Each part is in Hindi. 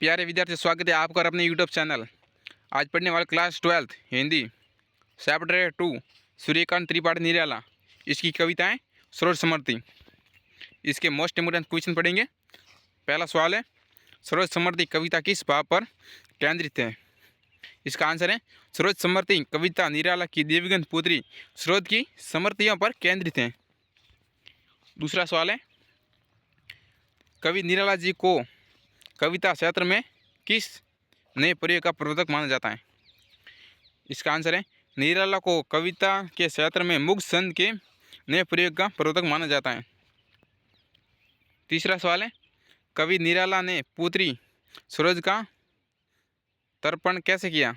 प्यारे विद्यार्थी, स्वागत है आपका और अपने यूट्यूब चैनल। आज पढ़ने वाले क्लास 12 हिंदी चैप्टर 2 सूर्यकांत त्रिपाठी निराला, इसकी कविताएं सरोज समर्ति। इसके मोस्ट इम्पोर्टेंट क्वेश्चन पढ़ेंगे। पहला सवाल है, सरोज समर्ति कविता किस भाव पर केंद्रित है? इसका आंसर है, सरोज समर्ति कविता निराला की दिवंगत पुत्री सरोज की समर्तियों पर केंद्रित है। दूसरा सवाल है, कवि निराला जी को कविता क्षेत्र में किस नए प्रयोग का प्रवर्तक माना जाता है? इसका आंसर है, निराला को कविता के क्षेत्र में मुग्ध छंद के नए प्रयोग का प्रवर्तक माना जाता है। तीसरा सवाल है, कवि निराला ने पुत्री सरोज का तर्पण कैसे किया?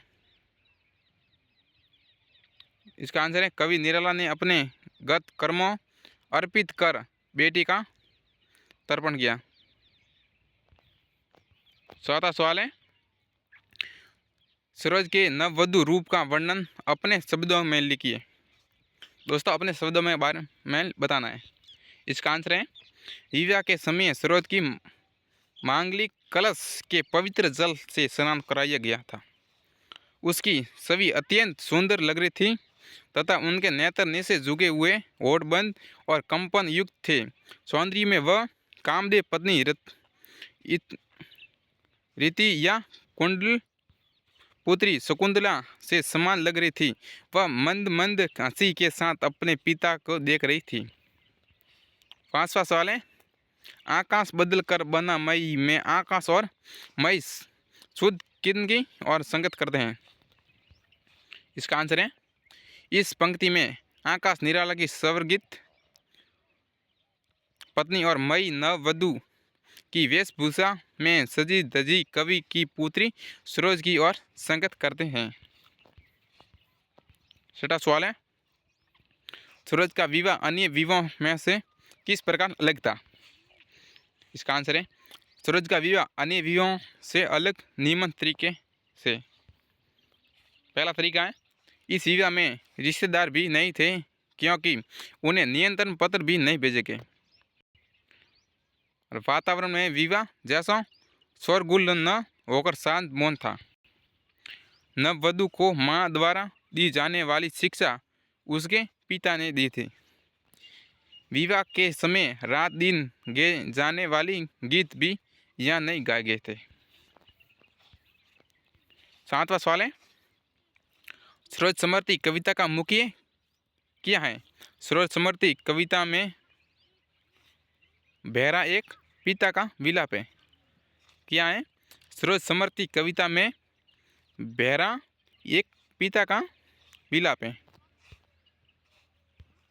इसका आंसर है, कवि निराला ने अपने गत कर्मों अर्पित कर बेटी का तर्पण किया। चौथा सवाल है, सरोज के नववधु रूप का वर्णन अपने शब्दों में लिखिए। दोस्तों, अपने शब्दों में बारे में बताना है। इसका आंसर है, विवाह के समय सरोज की मांगलिक कलश के पवित्र जल से स्नान कराया गया था। उसकी छवि अत्यंत सुंदर लग रही थी तथा उनके नेत्र नीचे झुके हुए, होठ बंद और कंपन युक्त थे। सौंदर्य में वह कामदेव पत्नी रीति या कुंडल पुत्री शकुंतला से समान लग रही थी। वह मंद मंद हंसी के साथ अपने पिता को देख रही थी। पांचवा सवाल है, आकाश बदल कर बना मई में आकाश और मई शुद्ध किनकी और संगत करते हैं? इसका आंसर है, इस पंक्ति में आकाश निराला की स्वर्गीत पत्नी और मई नववधु की वेशभूषा में सजी धजी कवि की पुत्री सरोज की ओर संगत करते हैं। छठा सवाल है, सरोज का विवाह अन्य विवाहों में से किस प्रकार अलग था? इसका आंसर है, सरोज का विवाह अन्य विवाहों से अलग नियमन तरीके से। पहला तरीका है, इस विवाह में रिश्तेदार भी नहीं थे क्योंकि उन्हें नियंत्रण पत्र भी नहीं भेजे गए। और वातावरण में विवाह जैसा शोरगुल न होकर शांत मौन था। नववधु को माँ द्वारा दी जाने वाली शिक्षा उसके पिता ने दी थी। विवाह के समय रात दिन गाए जाने वाली गीत भी यहाँ नहीं गाए गए थे। सातवां सवाल है, सरोज समर्ति कविता का मुख्य क्या है? सरोज समर्ति कविता में बहरा एक पिता का विलाप है। क्या है? सरोज समर्ति कविता में बहरा एक पिता का विलाप है।